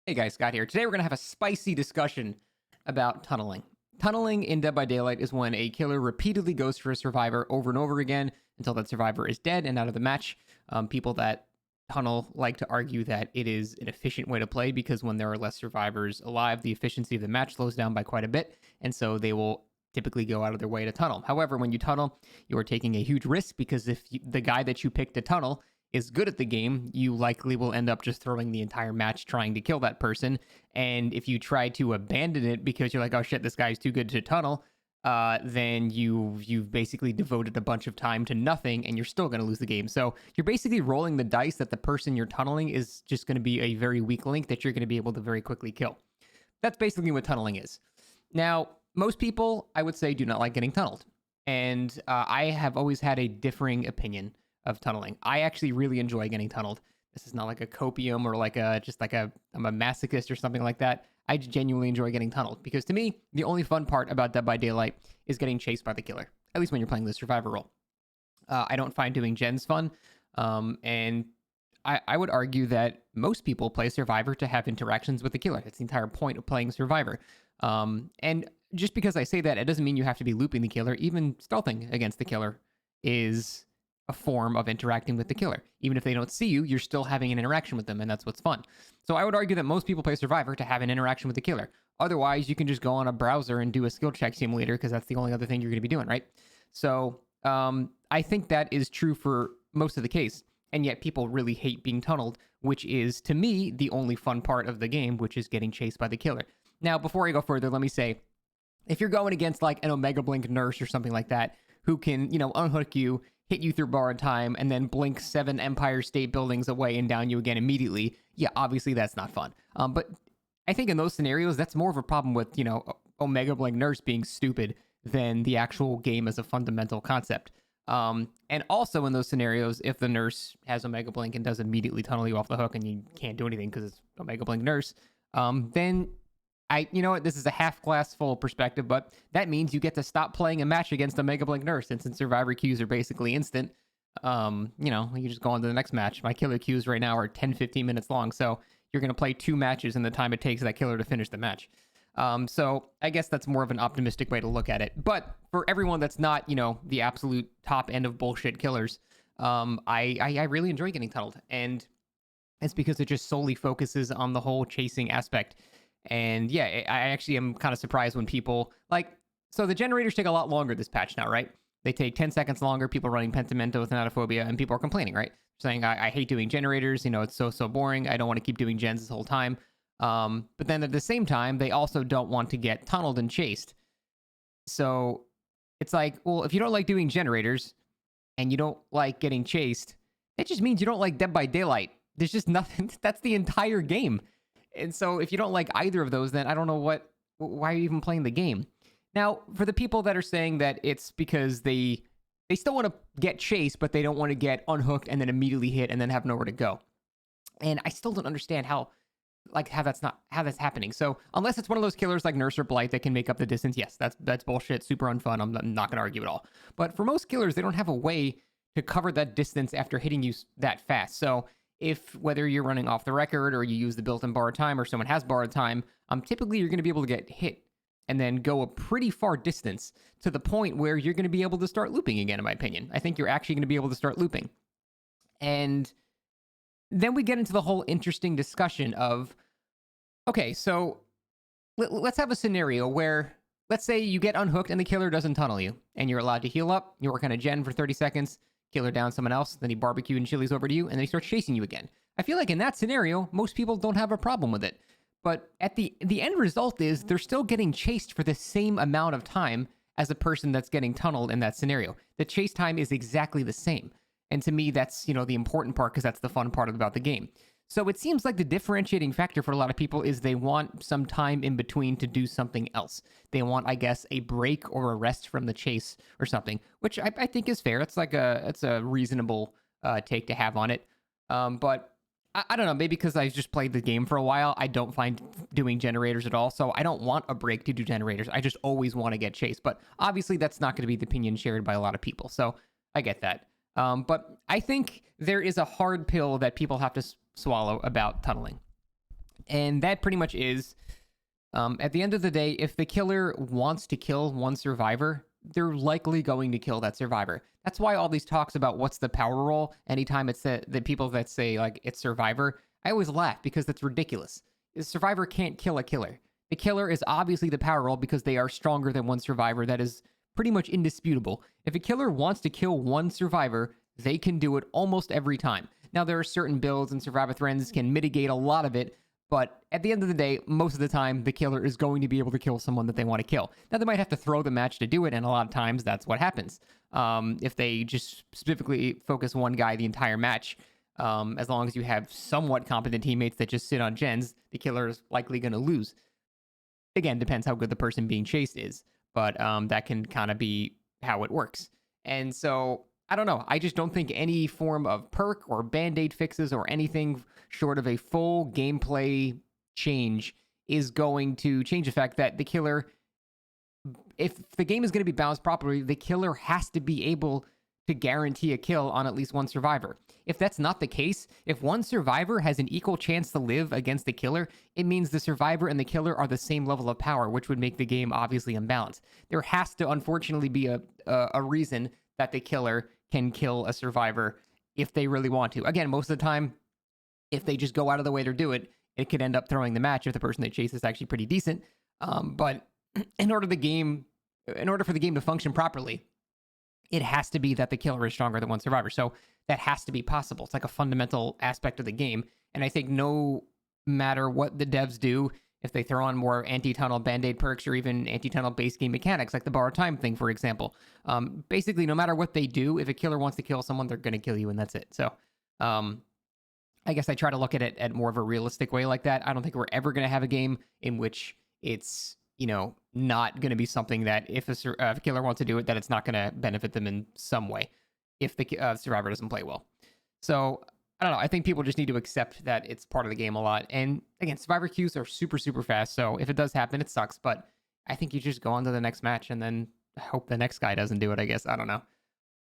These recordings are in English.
Hey guys, Scott here. Today we're going to have a spicy discussion about tunneling. Tunneling in Dead by Daylight is when a killer repeatedly goes for a survivor over and over again until that survivor is dead and out of the match. People that tunnel like to argue that it is an efficient way to play because when there are less survivors alive, the efficiency of the match slows down by quite a bit, and so they will typically go out of their way to tunnel. However, when you tunnel, you are taking a huge risk because if the guy that you pick to tunnel is good at the game, you likely will end up just throwing the entire match trying to kill that person. And if you try to abandon it because you're like, oh shit, this guy's too good to tunnel, then you've basically devoted a bunch of time to nothing, and you're still going to lose the game. So you're basically rolling the dice that the person you're tunneling is just going to be a very weak link that you're going to be able to very quickly kill. That's basically what tunneling is. Now, most people, I would say, do not like getting tunneled, and I have always had a differing opinion of tunneling. I actually really enjoy getting tunneled. This is not like a copium or like I'm a masochist or something like that. I genuinely enjoy getting tunneled because to me, the only fun part about Dead by Daylight is getting chased by the killer, at least when you're playing the survivor role. I don't find doing gens fun. And I would argue that most people play survivor to have interactions with the killer. That's the entire point of playing survivor. And just because I say that, it doesn't mean you have to be looping the killer. Even stealthing against the killer is a form of interacting with the killer. Even if they don't see you, you're still having an interaction with them, and that's what's fun. So I would argue that most people play Survivor to have an interaction with the killer. Otherwise, you can just go on a browser and do a skill check simulator because that's the only other thing you're going to be doing, right? So I think that is true for most of the case, and yet people really hate being tunneled, which is, to me, the only fun part of the game, which is getting chased by the killer. Now, before I go further, let me say, if you're going against like an Omega Blink nurse or something like that, who can, unhook you, hit you through borrowed time, and then blink 7 Empire State Buildings away and down you again immediately, yeah, obviously that's not fun. But I think in those scenarios, that's more of a problem with, Omega Blink Nurse being stupid than the actual game as a fundamental concept. And also in those scenarios, if the nurse has Omega Blink and does immediately tunnel you off the hook and you can't do anything because it's Omega Blink Nurse, then this is a half glass full perspective, but that means you get to stop playing a match against a Mega Blink Nurse, and since survivor queues are basically instant, you just go on to the next match. My killer queues right now are 10, 15 minutes long, so you're going to play 2 matches in the time it takes that killer to finish the match. So I guess that's more of an optimistic way to look at it. But for everyone that's not, the absolute top end of bullshit killers, I really enjoy getting tunneled, and it's because it just solely focuses on the whole chasing aspect. And yeah, I actually am kind of surprised when people so the generators take a lot longer this patch now, right? They take 10 seconds longer. People running Pentimento with Anatophobia, and people are complaining, right? Saying, I hate doing generators. It's so boring. I don't want to keep doing gens this whole time. But then at the same time, they also don't want to get tunneled and chased. So it's like, well, if you don't like doing generators and you don't like getting chased, that just means you don't like Dead by Daylight. There's just nothing. That's the entire game. And so if you don't like either of those, then I don't know why are you even playing the game? Now, for the people that are saying that it's because they still want to get chased, but they don't want to get unhooked and then immediately hit and then have nowhere to go. And I still don't understand how that's happening. So unless it's one of those killers like Nurse or Blight that can make up the distance, yes, that's bullshit, super unfun. I'm not going to argue at all. But for most killers, they don't have a way to cover that distance after hitting you that fast. So whether you're running off the record or you use the built-in borrowed time or someone has borrowed time, typically you're going to be able to get hit and then go a pretty far distance to the point where you're going to be able to start looping again, in my opinion. I think you're actually going to be able to start looping. And then we get into the whole interesting discussion of, okay, so let's have a scenario where, let's say you get unhooked and the killer doesn't tunnel you, and you're allowed to heal up, you work on a gen for 30 seconds, killer down someone else, then he barbecue and chilies over to you, and then he starts chasing you again. I feel like in that scenario, most people don't have a problem with it. But at the end result is they're still getting chased for the same amount of time as a person that's getting tunneled in that scenario. The chase time is exactly the same. And to me, that's, the important part because that's the fun part about the game. So it seems like the differentiating factor for a lot of people is they want some time in between to do something else. They want, I guess, a break or a rest from the chase or something, which I think is fair. It's a reasonable take to have on it. But I don't know, maybe because I just played the game for a while, I don't find doing generators at all. So I don't want a break to do generators. I just always want to get chased. But obviously that's not going to be the opinion shared by a lot of people. So I get that. But I think there is a hard pill that people have to swallow about tunneling. And that pretty much is, at the end of the day, if the killer wants to kill one survivor, they're likely going to kill that survivor. That's why all these talks about what's the power role, anytime it's the people that say like it's survivor, I always laugh because that's ridiculous. The survivor can't kill a killer. The killer is obviously the power role because they are stronger than one survivor. That is pretty much indisputable. If a killer wants to kill one survivor, they can do it almost every time. Now, there are certain builds and survivor threads can mitigate a lot of it, but at the end of the day, most of the time, the killer is going to be able to kill someone that they want to kill. Now, they might have to throw the match to do it, and a lot of times that's what happens. If they just specifically focus one guy the entire match, as long as you have somewhat competent teammates that just sit on gens, the killer is likely going to lose. Again, depends how good the person being chased is, but that can kind of be how it works. And so, I don't know. I just don't think any form of perk or band-aid fixes or anything short of a full gameplay change is going to change the fact that the killer, if the game is going to be balanced properly, the killer has to be able to guarantee a kill on at least one survivor. If that's not the case, if one survivor has an equal chance to live against the killer, it means the survivor and the killer are the same level of power, which would make the game obviously imbalanced. There has to unfortunately be a reason that the killer can kill a survivor if they really want to. Again, most of the time, if they just go out of the way to do it, it could end up throwing the match if the person they chase is actually pretty decent. But in order for the game to function properly, it has to be that the killer is stronger than one survivor. So that has to be possible. It's like a fundamental aspect of the game. And I think no matter what the devs do, if they throw on more anti-tunnel band-aid perks or even anti-tunnel base game mechanics, like the borrowed time thing, for example, basically, no matter what they do, if a killer wants to kill someone, they're going to kill you, and that's it. So I guess I try to look at it at more of a realistic way like that. I don't think we're ever going to have a game in which it's, not going to be something that if a killer wants to do it, that it's not going to benefit them in some way if the survivor doesn't play well. So I don't know. I think people just need to accept that it's part of the game a lot. And again, survivor queues are super, super fast. So if it does happen, it sucks. But I think you just go on to the next match and then hope the next guy doesn't do it, I guess. I don't know.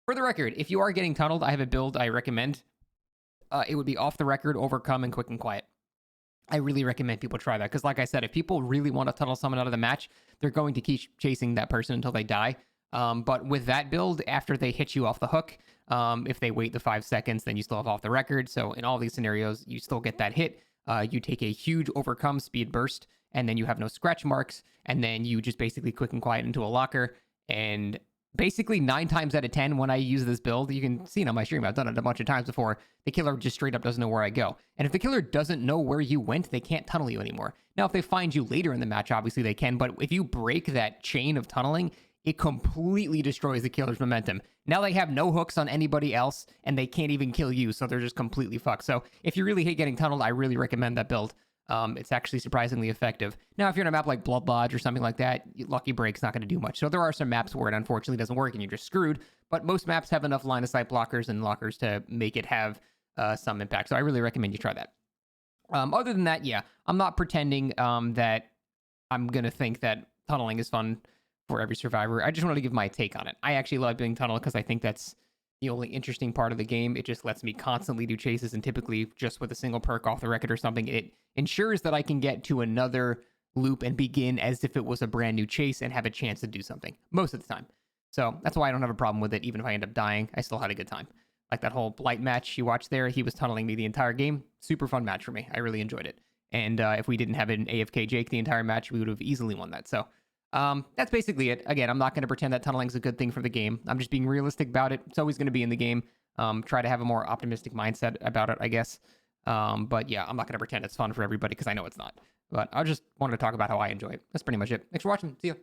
For the record, if you are getting tunneled, I have a build I recommend. It would be Off the Record, Overcome, and Quick and Quiet. I really recommend people try that. Because like I said, if people really want to tunnel someone out of the match, they're going to keep chasing that person until they die. But with that build, after they hit you off the hook, if they wait the 5 seconds, then you still have Off the Record. So in all these scenarios, you still get that hit. You take a huge Overcome speed burst, and then you have no scratch marks. And then you just basically Quick and Quiet into a locker. And basically 9 times out of 10, when I use this build, you can see it on my stream, I've done it a bunch of times before, the killer just straight up doesn't know where I go. And if the killer doesn't know where you went, they can't tunnel you anymore. Now, if they find you later in the match, obviously they can. But if you break that chain of tunneling, it completely destroys the killer's momentum. Now they have no hooks on anybody else, and they can't even kill you, so they're just completely fucked. So if you really hate getting tunneled, I really recommend that build. It's actually surprisingly effective. Now, if you're in a map like Blood Lodge or something like that, Lucky Break's not going to do much. So there are some maps where it unfortunately doesn't work and you're just screwed, but most maps have enough line of sight blockers and lockers to make it have some impact. So I really recommend you try that. Other than that, yeah, I'm not pretending that I'm going to think that tunneling is fun for every survivor. I just wanted to give my take on it. I actually love being tunneled because I think that's the only interesting part of the game. It just lets me constantly do chases, and typically just with a single perk Off the Record or something, it ensures that I can get to another loop and begin as if it was a brand new chase and have a chance to do something most of the time. So that's why I don't have a problem with it. Even if I end up dying, I still had a good time. Like that whole Blight match you watched there, he was tunneling me the entire game. Super fun match for me. I really enjoyed it. And if we didn't have an AFK Jake the entire match, we would have easily won that. So that's basically it. Again, I'm not going to pretend that tunneling is a good thing for the game. I'm just being realistic about it. It's always going to be in the game. Try to have a more optimistic mindset about it, I guess. But yeah, I'm not going to pretend it's fun for everybody because I know it's not. But I just wanted to talk about how I enjoy it. That's pretty much it. Thanks for watching. See ya.